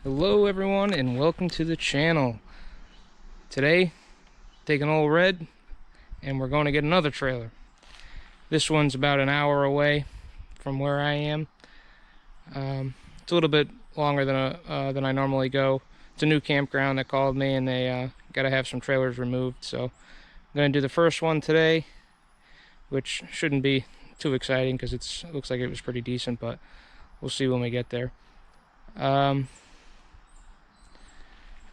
Hello everyone and welcome to the channel. Today, taking old Red and we're going to get another trailer. This one's about an hour away from where I am. It's a little bit longer than I normally go. It's a new campground that called me and they got to have some trailers removed. So I'm going to do the first one today, which shouldn't be too exciting because it looks like it was pretty decent, but we'll see when we get there.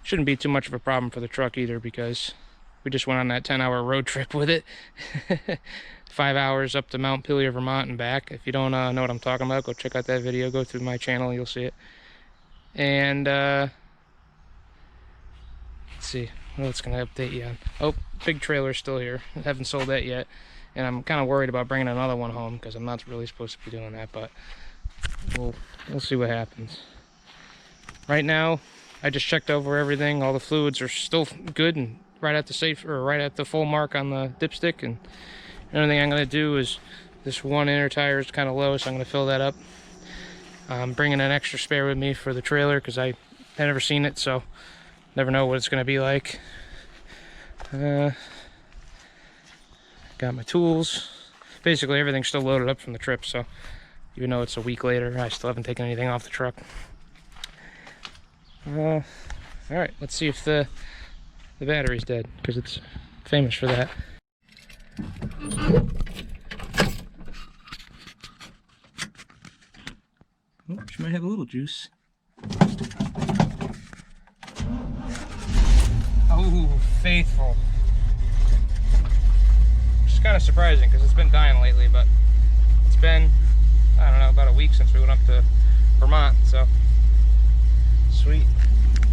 Shouldn't be too much of a problem for the truck either because we just went on that 10-hour road trip with it. 5 hours up to Mount Pillier, Vermont and back. If you don't know what I'm talking about, go check out that video. Go through my channel, you'll see it. And let's see what it's going to update you on. Oh, big trailer's still here. I haven't sold that yet. And I'm kind of worried about bringing another one home because I'm not really supposed to be doing that, but we'll see what happens. Right now, I just checked over everything. All the fluids are still good and right at the full mark on the dipstick. And the only thing I'm going to do is this one inner tire is kind of low, so I'm going to fill that up. I'm bringing an extra spare with me for the trailer because I've never seen it, so never know what it's going to be like. Got my tools. Basically, everything's still loaded up from the trip, so even though it's a week later, I still haven't taken anything off the truck. All right, let's see if the battery's dead because it's famous for that. Oh, she might have a little juice. Oh, faithful. Which is kind of surprising because it's been dying lately, but it's been, I don't know, about a week since we went up to Vermont, so sweet.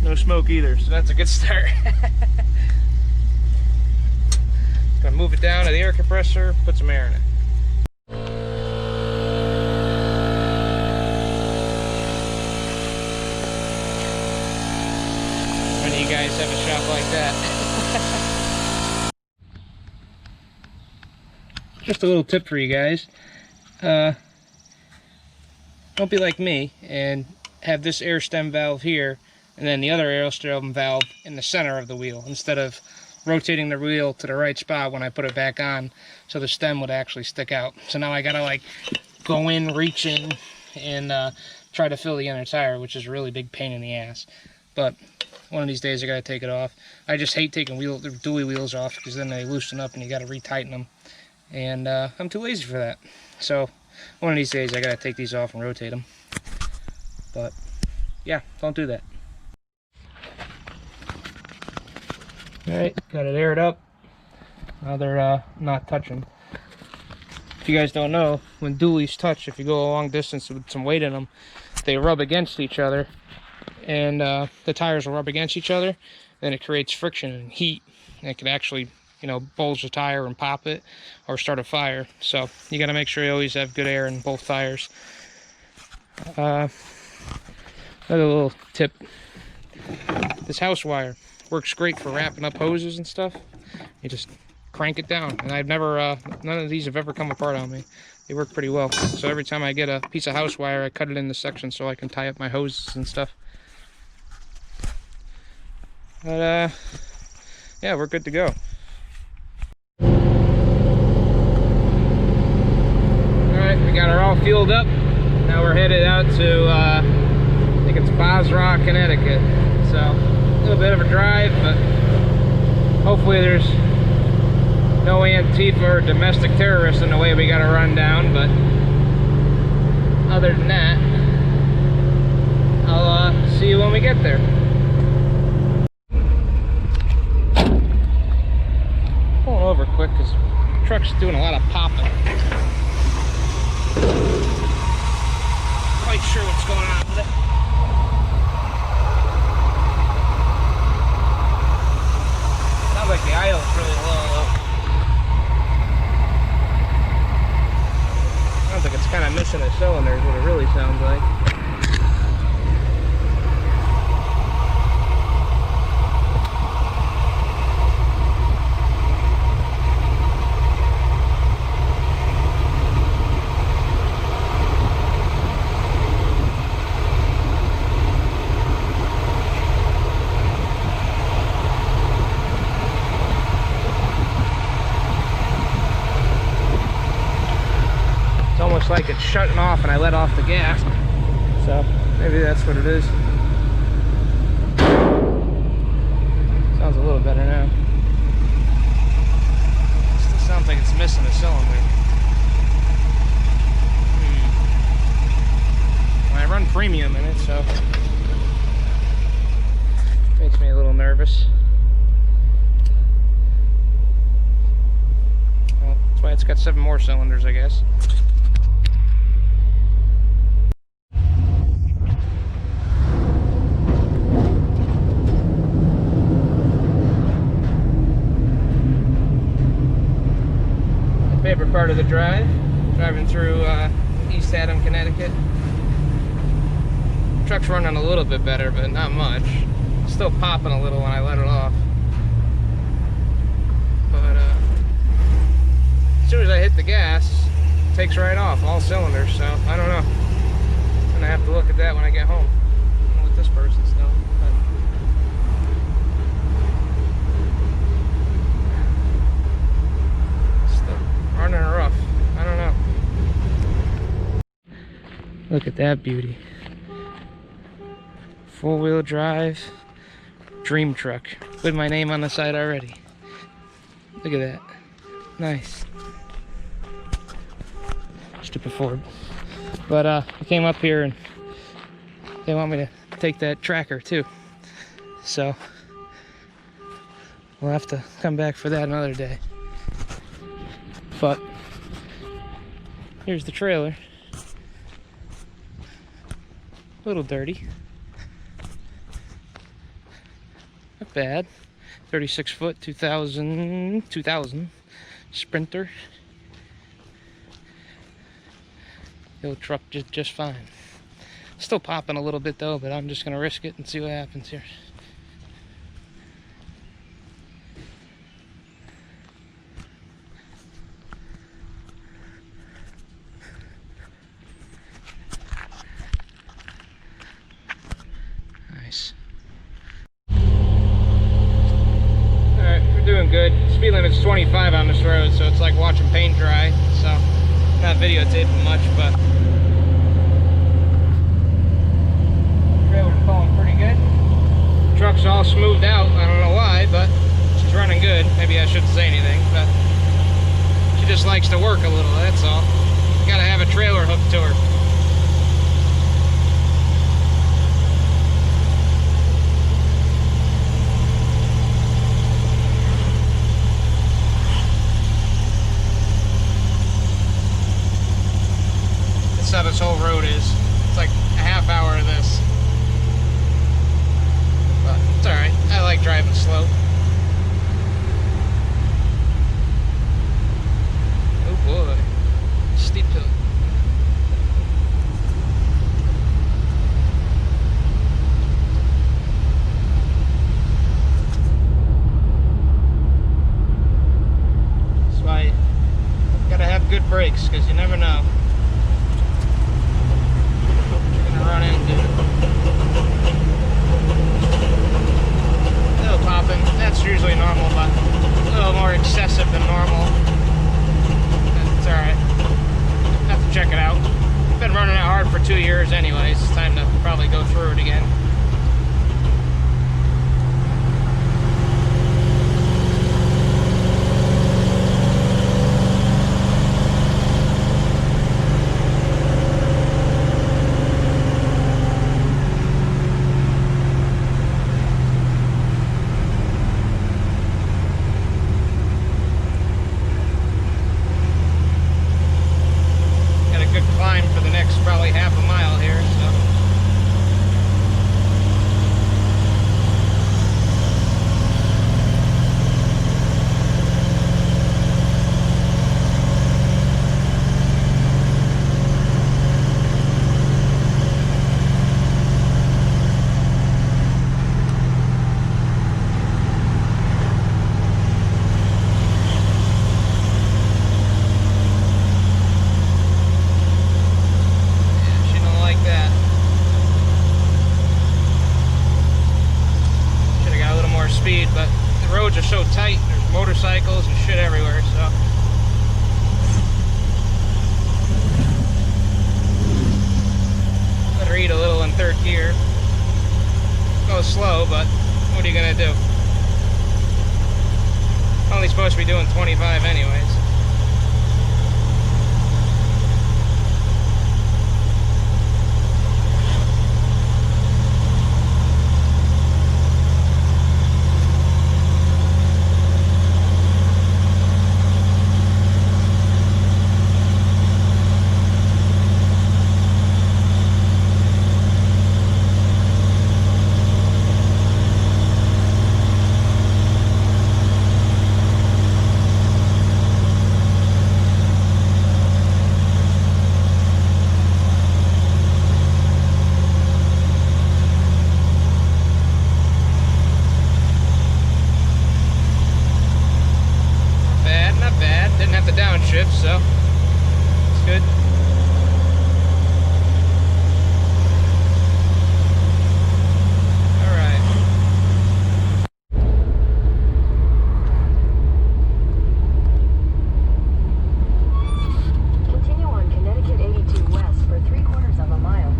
No smoke either, so that's a good start. Gonna move it down to the air compressor, put some air in it. When do you guys have a shop like that? Just a little tip for you guys. Don't be like me and have this air stem valve here and then the other air stem valve in the center of the wheel instead of rotating the wheel to the right spot when I put it back on, so the stem would actually stick out. So now I gotta like go in, reach in, and try to fill the inner tire, which is a really big pain in the ass. But one of these days I gotta take it off. I just hate taking the dually wheels off because then they loosen up and you gotta retighten them. And I'm too lazy for that. So one of these days I gotta take these off and rotate them. But yeah, don't do that. Alright, got it aired up. Now they're not touching. If you guys don't know, when dualies touch, if you go a long distance with some weight in them, they rub against each other, and the tires will rub against each other, then it creates friction and heat, and it can actually, you know, bulge the tire and pop it or start a fire. So you got to make sure you always have good air in both tires. Another little tip: this house wire works great for wrapping up hoses and stuff. You just crank it down, and I've never none of these have ever come apart on me. They work pretty well. So every time I get a piece of house wire, I cut it into sections so I can tie up my hoses and stuff. But yeah, we're good to go. Alright, we got her all fueled up. Now we're headed out to I think it's Bosra, Connecticut. So a little bit of a drive, but hopefully there's no Antifa or domestic terrorists in the way we gotta run down. But other than that, I'll see you when we get there. Pulling over quick because the truck's doing a lot of popping. Quite sure what's going on with it. Sounds like the idle's really low though. Sounds like it's kind of missing a cylinder is what it really sounds like. like it's shutting off and I let off the gas. So maybe that's what it is. Sounds a little better now. Still sounds like it's missing a cylinder. I run premium in it, so makes me a little nervous. Well, that's why it's got 7 more cylinders, I guess. My favorite part of the drive, driving through East Haddam, Connecticut. Truck's running a little bit better, but not much. Still popping a little when I let it off. But as soon as I hit the gas, it takes right off, all cylinders. So I don't know. I'm gonna have to look at that when I get home. I don't know what this person's doing. But still running rough. I don't know. Look at that beauty. 4-wheel drive dream truck with my name on the side already. Look at that. Nice. Stupid Ford. But I came up here and they want me to take that tracker too. So we'll have to come back for that another day. But here's the trailer. A little dirty. Not bad. 36 foot, 2000 Sprinter. It'll truck just fine. Still popping a little bit though, but I'm just gonna risk it and see what happens here. Nice. Doing good. Speed limit's 25 on this road, so it's like watching paint dry. So not videotaping much, but trailer's pulling pretty good. Truck's all smoothed out. I don't know why, but she's running good. Maybe I shouldn't say anything, but she just likes to work a little. That's all. You gotta have a trailer hooked to her. How this whole road is. It's like a half hour of this. But it's alright. I like driving slow. Oh boy. Steep hill. That's why you gotta have good brakes, because you never know. Run into a little popping. That's usually normal, but a little more excessive than normal. It's alright. Have to check it out. Been running it hard for 2 years anyways. It's time to probably go through it again. For the next probably half a mile here, so speed, but the roads are so tight, there's motorcycles and shit everywhere, so read a little in third gear. Goes slow, but what are you gonna do? Only supposed to be doing 25 anyways. Didn't have to downshift, so it's good. All right. Continue on Connecticut 82 West for 3/4 of a mile.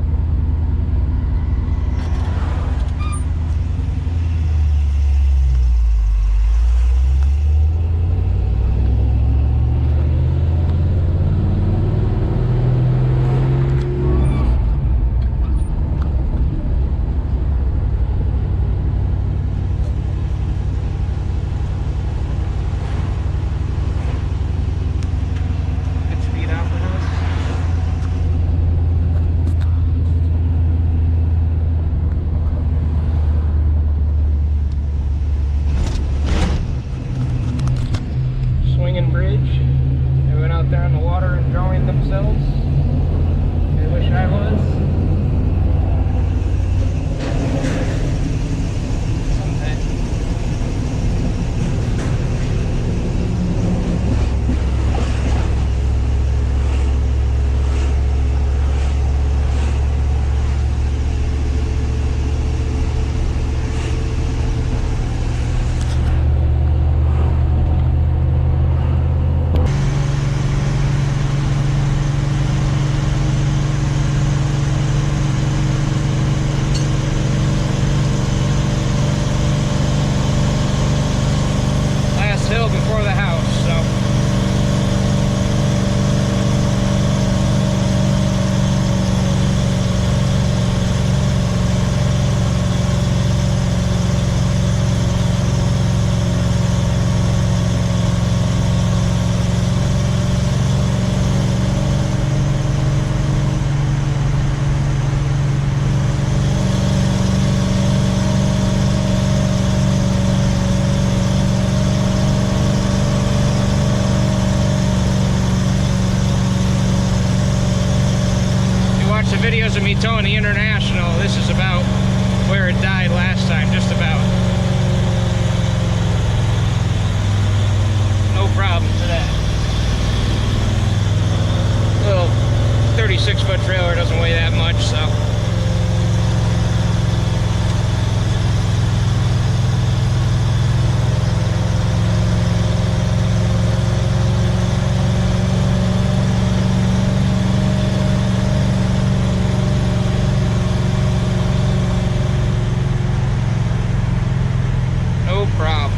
Bridge. They went out there in the water enjoying themselves. I wish I was. Someday. Before the house, so the videos of me towing the International, this is about where it died last time, just about. No problem to that. Little 36-foot trailer doesn't weigh that much, so. Problem.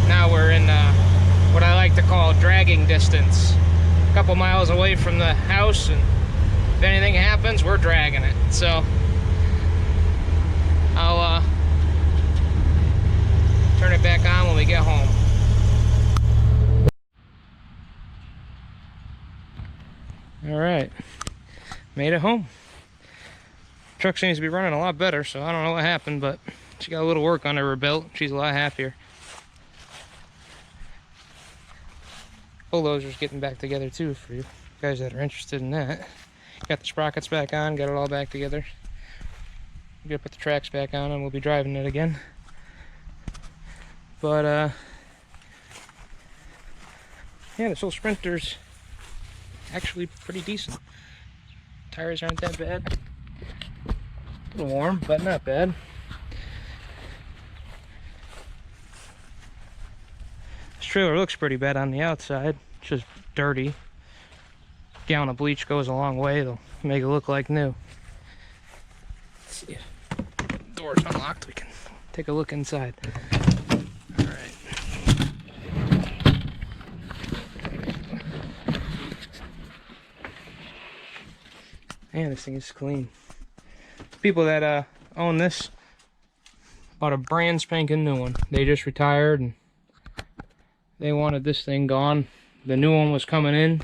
Now we're in what I like to call dragging distance. A couple miles away from the house, and if anything happens, we're dragging it. So I'll turn it back on when we get home. All right, made it home. Truck seems to be running a lot better, so I don't know what happened, but she got a little work under her belt. She's a lot happier. Bulldozer's getting back together too, for you guys that are interested in that. Got the sprockets back on, got it all back together. We're gonna put the tracks back on and we'll be driving it again. But yeah, this whole Sprinter's actually pretty decent. Tires aren't that bad. A little warm, but not bad. This trailer looks pretty bad on the outside. It's just dirty. A gallon of bleach goes a long way. It'll make it look like new. see if the door's unlocked. We can take a look inside. All right. Man, this thing is clean. People that own this bought a brand spanking new one. They just retired and they wanted this thing gone. The new one was coming in,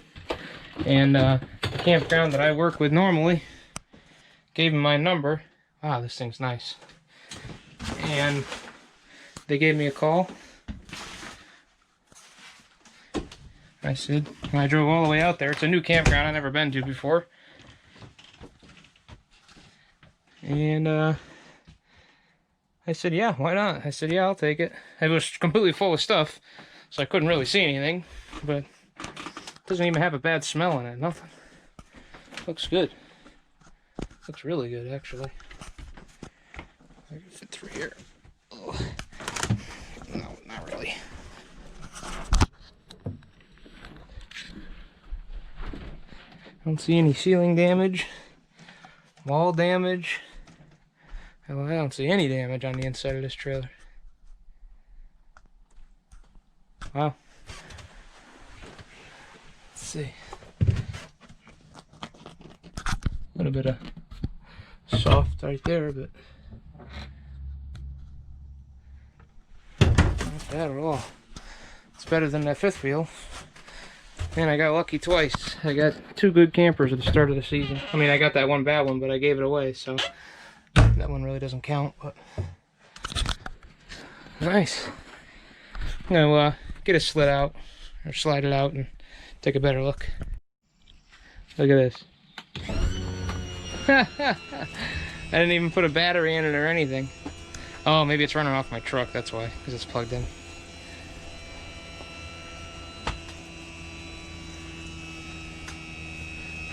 and the campground that I work with normally gave them my number. Wow, this thing's nice. And they gave me a call. I said, and I drove all the way out there. It's a new campground I've never been to before. And I said, yeah, why not? I said, yeah, I'll take it. It was completely full of stuff, so I couldn't really see anything, but it doesn't even have a bad smell in it, nothing. Looks good. Looks really good, actually. I can fit through here. Oh. No, not really. I don't see any ceiling damage, wall damage. Well, I don't see any damage on the inside of this trailer. Wow. Let's see. A little bit of soft right there, but not bad at all. It's better than that fifth wheel. Man, I got lucky twice. I got 2 good campers at the start of the season. I mean, I got that one bad one, but I gave it away, so that one really doesn't count, but nice. I'm gonna get it slid out, or slide it out and take a better look. Look at this. I didn't even put a battery in it or anything. Oh, maybe it's running off my truck, that's why, because it's plugged in.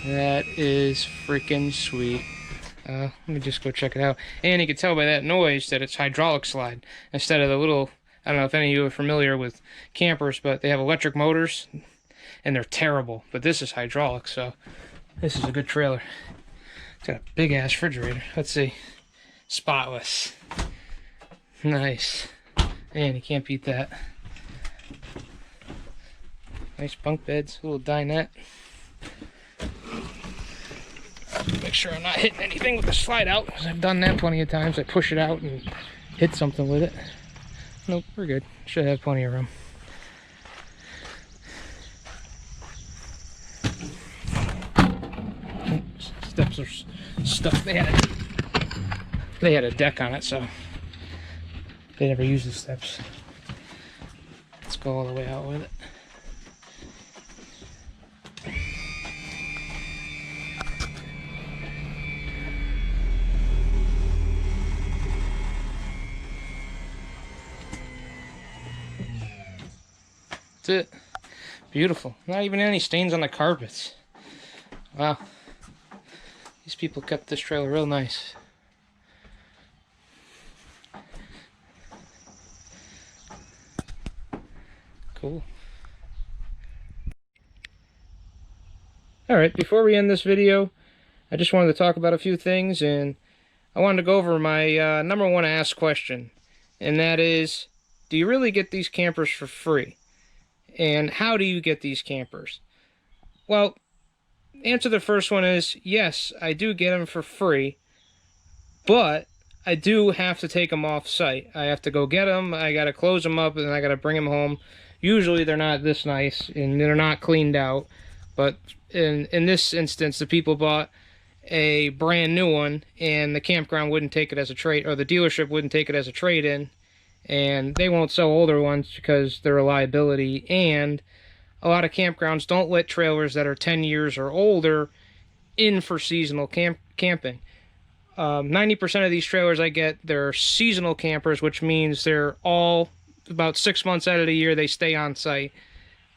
That is freaking sweet. Let me just go check it out. And you can tell by that noise that it's hydraulic slide instead of the little, I don't know if any of you are familiar with campers, but they have electric motors and they're terrible. But this is hydraulic, so this is a good trailer. It's got a big ass refrigerator. Let's see. Spotless. Nice. Man, you can't beat that. Nice bunk beds, a little dinette. Make sure I'm not hitting anything with the slide out, because I've done that plenty of times. I push it out and hit something with it. Nope, we're good. Should have plenty of room. Steps are stuck. They had a deck on it, so they never used the steps. Let's go all the way out with it. That's it. Beautiful. Not even any stains on the carpets. Wow. These people kept this trailer real nice. Cool. Alright, before we end this video, I just wanted to talk about a few things, and I wanted to go over my number one asked question, and that is, do you really get these campers for free? And how do you get these campers? Well, answer the first one is, yes, I do get them for free, but I do have to take them off site. I have to go get them, I got to close them up, and I got to bring them home. Usually they're not this nice, and they're not cleaned out, but in this instance, the people bought a brand new one, and the campground wouldn't take it as a trade, or the dealership wouldn't take it as a trade-in, and they won't sell older ones because they're a liability. And a lot of campgrounds don't let trailers that are 10 years or older in for seasonal camping. 90% of these trailers I get, they're seasonal campers, which means they're all about 6 months out of the year they stay on site.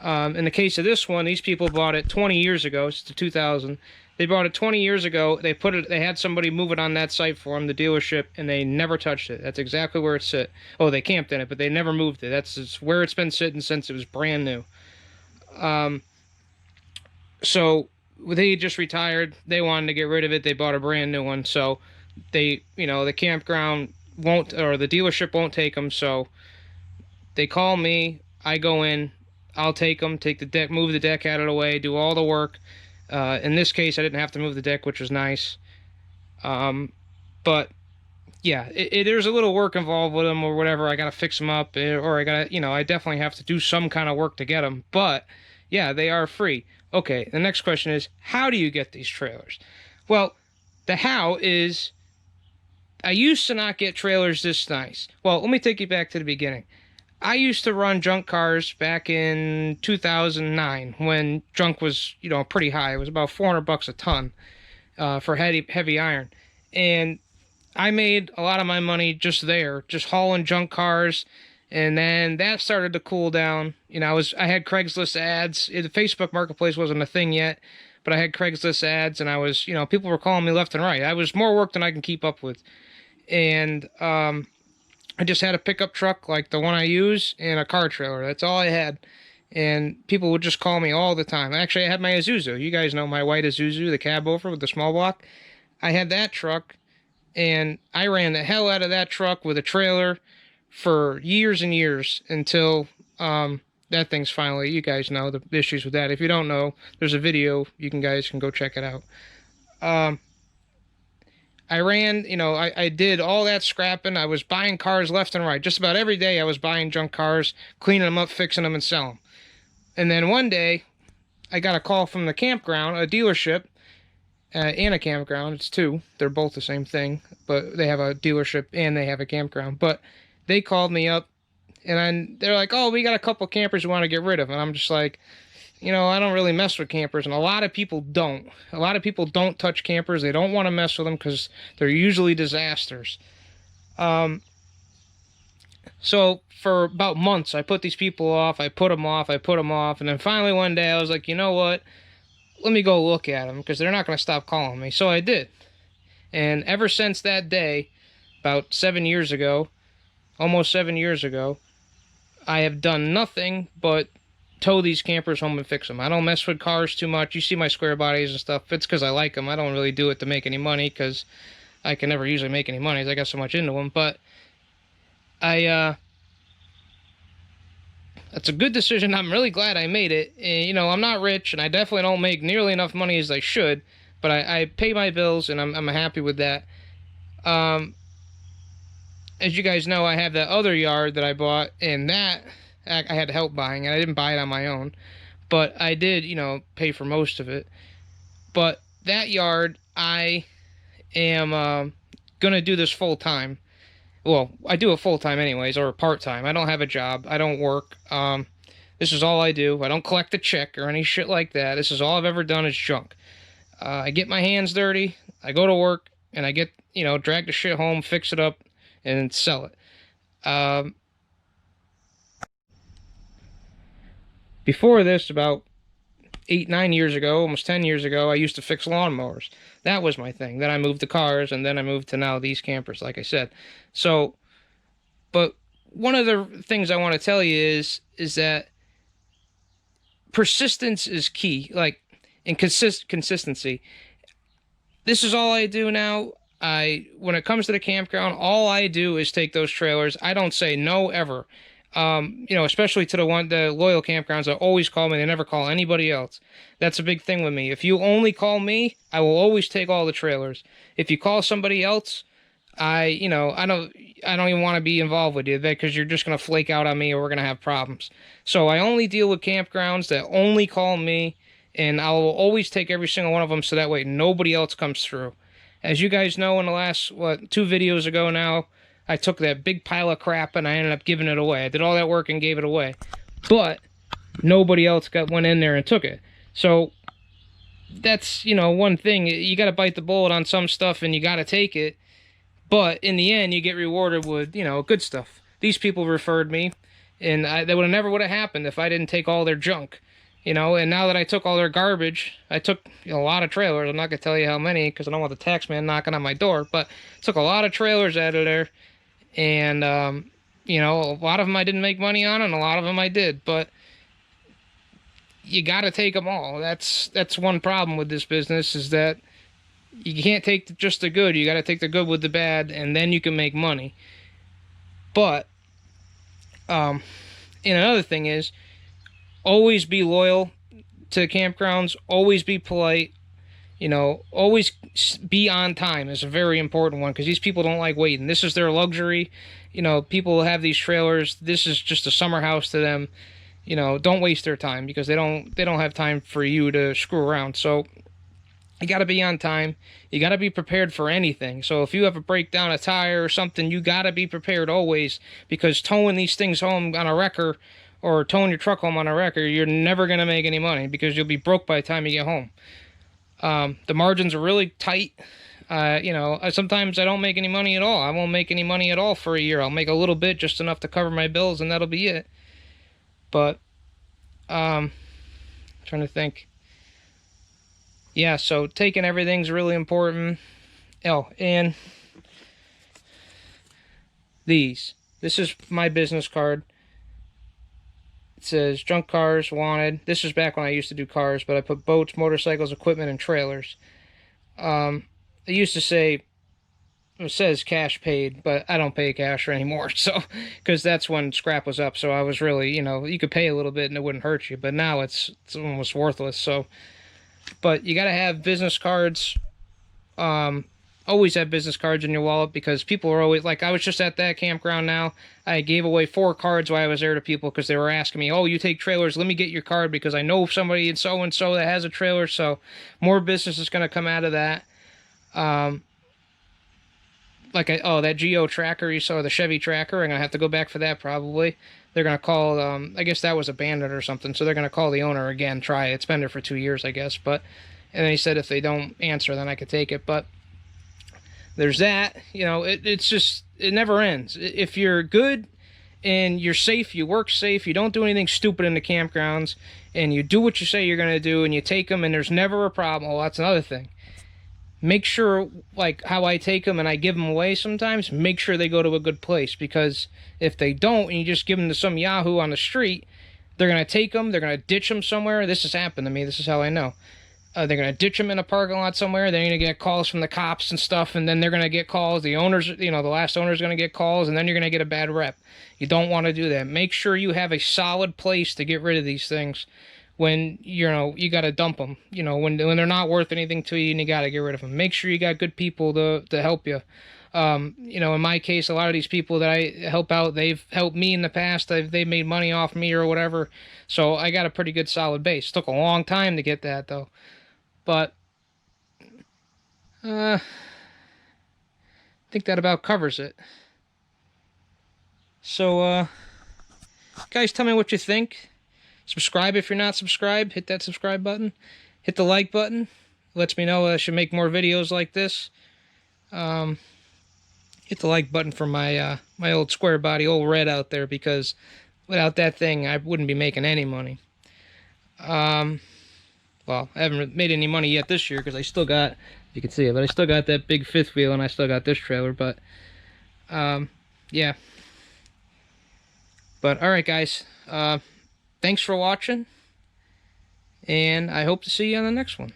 In the case of this one, these people bought it 20 years ago. It's the 2000. They bought it 20 years ago. They had somebody move it on that site for them, the dealership, and they never touched it. That's exactly where it sit. Oh, they camped in it, but they never moved it. That's where it's been sitting since it was brand new. So they just retired. They wanted to get rid of it. They bought a brand new one. So They, the campground won't, or the dealership won't take them, so they call me. I go in. I'll take them, take the deck, move the deck out of the way, do all the work. In this case, I didn't have to move the deck, which was nice. But yeah, there's a little work involved with them or whatever. I gotta fix them up, or I gotta, I definitely have to do some kind of work to get them. But yeah, they are free. Okay, the next question is, how do you get these trailers? Well, the how is, I used to not get trailers this nice. Well, let me take you back to the beginning. I used to run junk cars back in 2009 when junk was, pretty high. It was about $400 a ton for heavy iron, and I made a lot of my money just there, just hauling junk cars. And then that started to cool down. I had Craigslist ads. The Facebook Marketplace wasn't a thing yet, but I had Craigslist ads, and I was, people were calling me left and right. I was more work than I can keep up with, and I just had a pickup truck like the one I use and a car trailer. That's all I had. And people would just call me all the time. Actually, I had my Isuzu. You guys know my white Isuzu, the cab over with the small block. I had that truck, and I ran the hell out of that truck with a trailer for years and years until that thing's finally, you guys know the issues with that. If you don't know, there's a video. You guys can go check it out. I ran, I did all that scrapping. I was buying cars left and right. Just about every day I was buying junk cars, cleaning them up, fixing them, and selling them. And then one day, I got a call from the campground, a dealership, and a campground. It's two. They're both the same thing, but they have a dealership and they have a campground. But they called me up, and they're like, oh, we got a couple campers we want to get rid of. And I'm just like, I don't really mess with campers, and a lot of people don't. A lot of people don't touch campers. They don't want to mess with them because they're usually disasters. So for about months, I put these people off. I put them off. I put them off. And then finally one day I was like, you know what? Let me go look at them because they're not going to stop calling me. So I did. And ever since that day, about 7 years ago, almost 7 years ago, I have done nothing but tow these campers home and fix them. I don't mess with cars too much. You see my square bodies and stuff. It's because I like them. I don't really do it to make any money because I can never usually make any money. I got so much into them. But that's a good decision. I'm really glad I made it. And, I'm not rich, and I definitely don't make nearly enough money as I should. But I pay my bills, and I'm happy with that. As you guys know, I have that other yard that I bought, and that I had help buying, and I didn't buy it on my own. But I did, pay for most of it. But that yard, I am going to do this full time. Well, I do it full time anyways, or part time. I don't have a job. I don't work. This is all I do. I don't collect a check or any shit like that. This is all I've ever done is junk. I get my hands dirty. I go to work, and I get, drag the shit home, fix it up, and sell it. Before this, about 8-9 years ago, almost 10 years ago, I used to fix lawnmowers. That was my thing. Then I moved to cars, and then I moved to now these campers, like I said. So, but one of the things I want to tell you is that persistence is key, like, and consistency. This is all I do now. When it comes to the campground, all I do is take those trailers. I don't say no ever. Especially to the loyal campgrounds that always call me. They never call anybody else. That's a big thing with me. If you only call me, I will always take all the trailers. If you call somebody else, I don't even want to be involved with you because you're just going to flake out on me or we're going to have problems. So I only deal with campgrounds that only call me, and I will always take every single one of them so that way nobody else comes through. As you guys know, in the last, 2 videos ago now, I took that big pile of crap and I ended up giving it away. I did all that work and gave it away. But nobody else went in there and took it. So that's, one thing. You got to bite the bullet on some stuff and you got to take it. But in the end, you get rewarded with, good stuff. These people referred me, and that never would have happened if I didn't take all their junk. And now that I took all their garbage, I took a lot of trailers. I'm not going to tell you how many because I don't want the tax man knocking on my door. But took a lot of trailers out of there. And, a lot of them I didn't make money on, and a lot of them I did. But you got to take them all. That's one problem with this business is that You can't take just the good. You got to take the good with the bad, and then you can make money. But, and another thing is, always be loyal to campgrounds. Always be polite. You know, always be on time is a very important one, because these people don't like waiting. This is their luxury. You know, people have these trailers. This is just a summer house to them. You know, don't waste their time, because they don't have time for you to screw around. So you got to be on time. You got to be prepared for anything. So if you have a breakdown, a tire or something, you got to be prepared always, because towing these things home on a wrecker, or towing your truck home on a wrecker, you're never going to make any money, because you'll be broke by the time you get home. The margins are really tight. You know, sometimes I don't make any money at all. I won't make any money at all for a year. I'll make a little bit, just enough to cover my bills, and that'll be it. But, trying to think. Yeah, so taking everything's really important. Oh, and this is my business card. It says junk cars wanted. This was back when I used to do cars, but I put boats, motorcycles, equipment, and trailers. It used to say, it says cash paid, but I don't pay cash anymore. So, because that's when scrap was up. So I was really, you know, you could pay a little bit and it wouldn't hurt you. But now it's almost worthless. So, but you got to have business cards. Always have business cards in your wallet, because people are always, like, I was just at that campground now. I gave away 4 cards while I was there to people, because they were asking me, oh, you take trailers, let me get your card, because I know somebody in so-and-so that has a trailer. So more business is going to come out of that. That Geo tracker you saw, the Chevy tracker, I'm going to have to go back for that probably. They're going to call, I guess that was abandoned or something, so they're going to call the owner again, try it. It's been there for 2 years, I guess, but, and then he said if they don't answer, then I could take it. But there's that. You know, it's just, it never ends. If you're good and you're safe, you work safe, you don't do anything stupid in the campgrounds, and you do what you say you're going to do, and you take them, and there's never a problem. Well, that's another thing. Make sure, like how I take them and I give them away sometimes, make sure they go to a good place, because if they don't and you just give them to some yahoo on the street, they're going to take them, they're going to ditch them somewhere. This has happened to me. This is how I know. They're going to ditch them in a parking lot somewhere. They're going to get calls from the cops and stuff, and then they're going to get calls. The owners, you know, the last owner's going to get calls, and then you're going to get a bad rep. You don't want to do that. Make sure you have a solid place to get rid of these things when, you know, you got to dump them. You know, when they're not worth anything to you and you got to get rid of them. Make sure you got good people to help you. You know, in my case, a lot of these people that I help out, they've helped me in the past. They've made money off me or whatever. So I got a pretty good solid base. Took a long time to get that, though. But I think that about covers it. So, guys, tell me what you think. Subscribe if you're not subscribed. Hit that subscribe button. Hit the like button. It lets me know I should make more videos like this. Hit the like button for my my old square body, old Red out there, because without that thing, I wouldn't be making any money. Well, I haven't made any money yet this year, because I still got, you can see it, but I still got that big fifth wheel, and I still got this trailer. But yeah. But alright, guys, thanks for watching, and I hope to see you on the next one.